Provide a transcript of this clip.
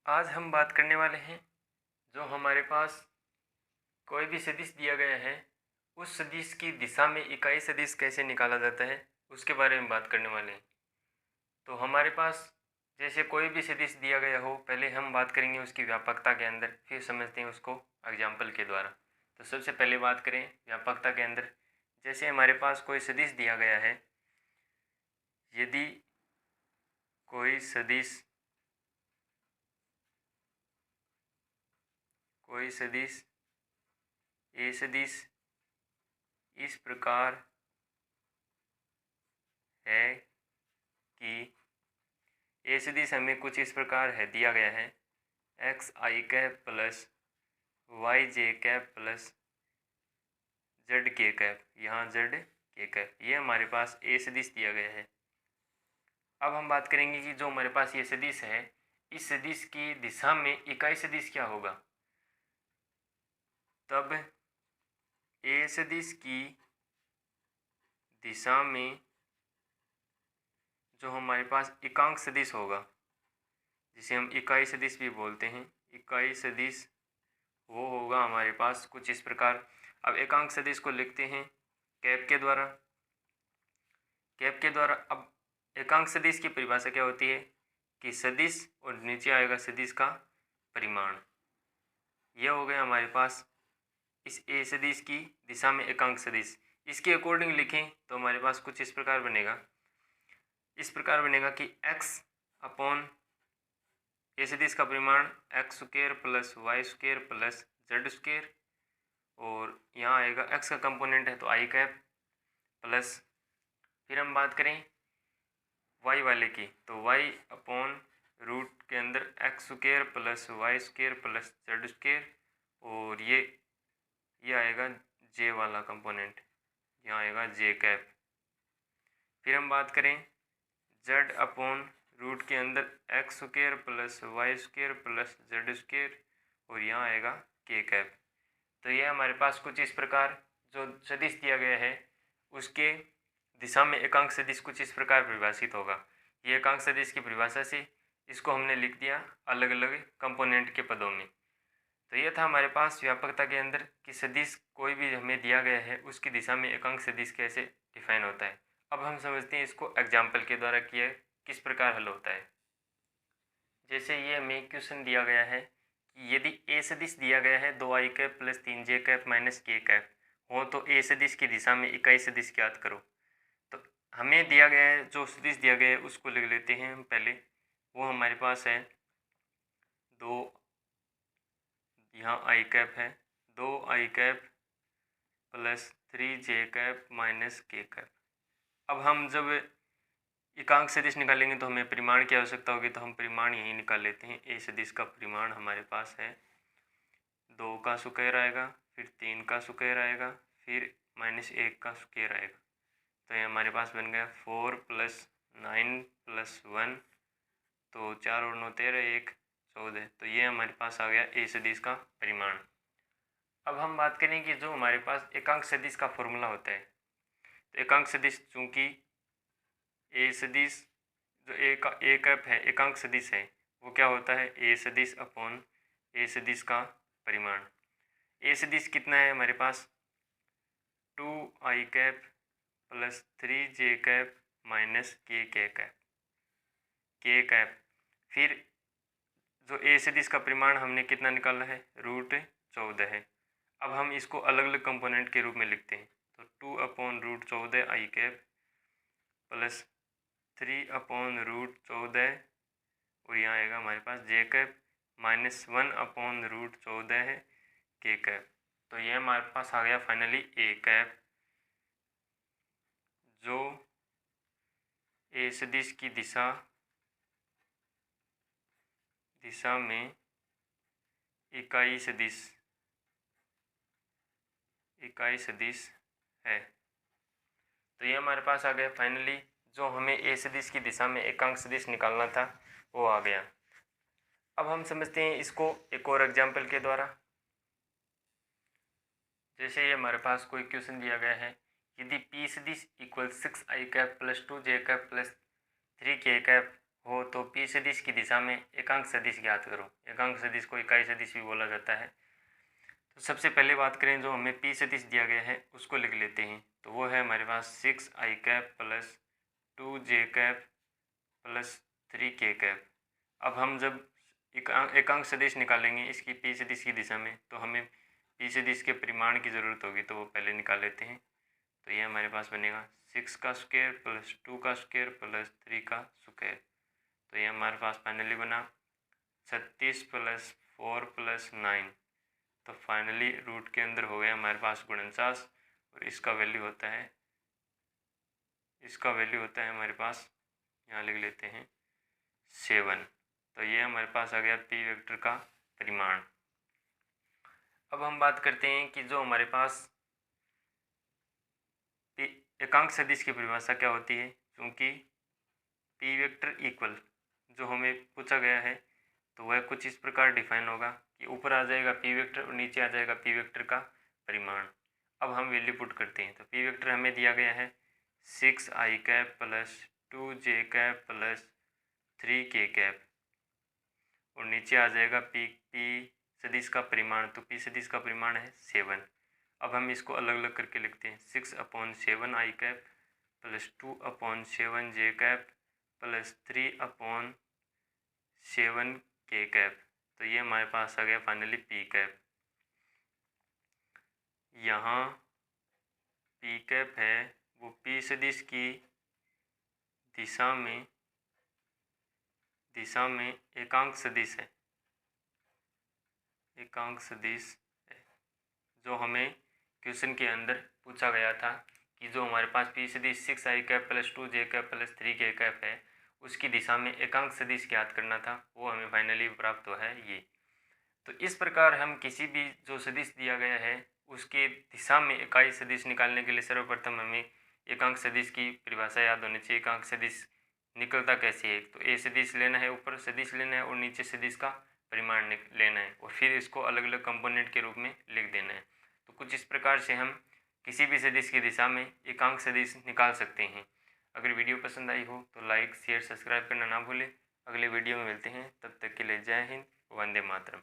आज हम बात करने वाले हैं जो हमारे पास कोई भी सदिश दिया गया है उस सदिश की दिशा में इकाई सदिश कैसे निकाला जाता है उसके बारे में बात करने वाले हैं। तो हमारे पास जैसे कोई भी सदिश दिया गया हो, पहले हम बात करेंगे उसकी व्यापकता के अंदर, फिर समझते हैं उसको एग्जाम्पल के द्वारा। तो सबसे पहले बात करें व्यापकता के अंदर। जैसे हमारे पास कोई सदिश दिया गया है, यदि कोई सदिश ए सदिश इस प्रकार है कि ए सदिश हमें कुछ इस प्रकार है दिया गया है, एक्स आई कैप प्लस वाई जे कैप प्लस जेड के कैप, यहाँ जेड के कैप, ये हमारे पास ए सदिश दिया गया है। अब हम बात करेंगे कि जो हमारे पास ये सदिश है, इस सदिश की दिशा में इकाई सदिश क्या होगा। तब ए सदिश की दिशा में जो हमारे पास एकांक सदिश होगा, जिसे हम इकाई सदिश भी बोलते हैं, इकाई सदिश वो होगा हमारे पास कुछ इस प्रकार। अब एकांक सदिश को लिखते हैं कैप के द्वारा। अब एकांक सदिश की परिभाषा क्या होती है कि सदिश और नीचे आएगा सदिश का परिमाण। यह हो गया हमारे पास इस ए सदिश की दिशा में एकांक सदिश। इसके अकॉर्डिंग लिखें तो हमारे पास कुछ इस प्रकार बनेगा, कि x अपॉन ए सदिश का परिमाण x square plus y square plus z square, और यहाँ आएगा x का कंपोनेंट है तो आई कैप प्लस, फिर हम बात करें y वाले की तो y अपॉन रूट के अंदर x square plus y square plus z square, और ये आएगा j वाला कंपोनेंट, यहाँ आएगा j कैप। फिर हम बात करें z अपॉन रूट के अंदर x square plus y square plus z square, और यहाँ आएगा k कैप। तो यह हमारे पास कुछ इस प्रकार जो सदिश दिया गया है उसके दिशा में एकांक सदिश कुछ इस प्रकार परिभाषित होगा। ये एकांक सदिश की परिभाषा से इसको हमने लिख दिया अलग अलग कंपोनेंट के पदों में। तो ये था हमारे पास व्यापकता के अंदर कि सदिश कोई भी हमें दिया गया है उसकी दिशा में एकांक सदिश कैसे डिफाइन होता है। अब हम समझते हैं इसको एग्जाम्पल के द्वारा किया किस प्रकार हल होता है। जैसे ये हमें क्वेश्चन दिया गया है कि यदि ए सदिश दिया गया है 2i cap plus 3j cap minus k cap हो तो ए सदिश की दिशा में इकाई सदिश ज्ञात करो। तो हमें दिया गया है, जो सदिश दिया गया है उसको लिख लेते हैं हम पहले। वो हमारे पास है 2, यहाँ आई कैप है 2i cap plus 3j cap minus k cap. अब हम जब एकांक सदिश निकालेंगे तो हमें परिमाण की आवश्यकता होगी, तो हम परिमाण यही निकाल लेते हैं। ए सदिश का परिमाण हमारे पास है 2 का स्क्वायर आएगा, फिर 3 का स्क्वायर आएगा, फिर माइनस 1 का स्क्वायर आएगा। तो ये हमारे पास बन गया 4 प्लस 9 प्लस 1, तो 4 और 9 13, 1 14। तो ये हमारे पास आ गया ए सदिश का परिमाण। अब हम बात करें कि जो हमारे पास एकांक सदिश का फॉर्मूला होता है, तो एकांक सदिश चूँकि ए सदिश जो ए कैप है एकांक सदिश है, वो क्या होता है ए सदिश अपॉन ए सदिश का परिमाण। ए सदिश कितना है हमारे पास 2i cap plus 3j cap minus k cap. फिर जो ए सदिश का परिमाण हमने कितना निकाला है √14 है। अब हम इसको अलग अलग कंपोनेंट के रूप में लिखते हैं, तो 2 अपॉन √14 आई कैप प्लस 3 अपॉन √14, और यहाँ आएगा हमारे पास j कैप माइनस 1 अपॉन √14 है k कैप। तो ये हमारे पास आ गया फाइनली a कैप, जो ए सदिश की दिशा में इकाई सदिश है। तो ये हमारे पास आ गया फाइनली जो हमें ए सदिश की दिशा में एकांक सदिश निकालना था वो आ गया। अब हम समझते हैं इसको एक और एग्जाम्पल के द्वारा। जैसे ये हमारे पास कोई क्वेश्चन दिया गया है, यदि पी सदिश equal 6i cap plus 2j cap plus 3k cap हो तो पी सदिश की दिशा में एकांक सदिश ज्ञात करो। एकांक सदिश को इकाई सदिश भी बोला जाता है। तो सबसे पहले बात करें, जो हमें पी सदिश दिया गया है उसको लिख लेते हैं। तो वो है हमारे पास 6i cap plus 2j cap plus 3k cap. अब हम जब एकांक सदिश निकालेंगे इसकी पी सदिश की दिशा में, तो हमें पी सदिश के परिमाण की ज़रूरत होगी, तो वो पहले निकाल लेते हैं। तो ये हमारे पास बनेगा 6 का स्क्वायर प्लस 2 का स्क्वायर प्लस 3 का स्क्वायर। तो ये हमारे पास फाइनली बना 36 प्लस 4 प्लस 9। तो फाइनली रूट के अंदर हो गया हमारे पास 49, और इसका वैल्यू होता है हमारे पास, यहाँ लिख लेते हैं 7। तो ये हमारे पास आ गया पी वेक्टर का परिमाण। अब हम बात करते हैं कि जो हमारे पास एकांक सदिश की परिभाषा क्या होती है। क्योंकि पी वेक्टर इक्वल जो हमें पूछा गया है, तो वह कुछ इस प्रकार डिफाइन होगा कि ऊपर आ जाएगा पी वेक्टर और नीचे आ जाएगा पी वेक्टर का परिमाण। अब हम वैल्यू पुट करते हैं। तो पी वेक्टर हमें दिया गया है 6i cap plus 2j cap plus 3k cap, और नीचे आ जाएगा पी सदिश का परिमाण। तो पी सदिश का परिमाण है 7। अब हम इसको अलग अलग करके लिखते हैं। 6/7i cap plus 2/7j cap plus 3/7k cap. तो ये हमारे पास आ गया फाइनली पी कैप। यहाँ पी कैप है वो पी सदिश की दिशा में एकांक सदिश है, जो हमें क्वेश्चन के अंदर पूछा गया था कि जो हमारे पास पी सदिश 6i cap plus 2j cap plus 3k cap है, उसकी दिशा में एकांक सदिश ज्ञात करना था। वो हमें फाइनली प्राप्त हुआ है ये। तो इस प्रकार हम किसी भी जो सदिश दिया गया है उसके दिशा में इकाई सदिश निकालने के लिए सर्वप्रथम हमें एकांक सदिश की परिभाषा याद होनी चाहिए। एकांक सदिश निकलता कैसे है, तो ए सदिश लेना है, ऊपर सदिश लेना है और नीचे सदिश का परिमाण लेना है, और फिर इसको अलग अलग कंपोनेंट के रूप में लिख देना है। तो कुछ इस प्रकार से हम किसी भी सदिश की दिशा में एकांक सदिश निकाल सकते हैं। अगर वीडियो पसंद आई हो तो लाइक शेयर सब्सक्राइब करना ना भूलें। अगले वीडियो में मिलते हैं, तब तक के लिए जय हिंद, वंदे मातरम।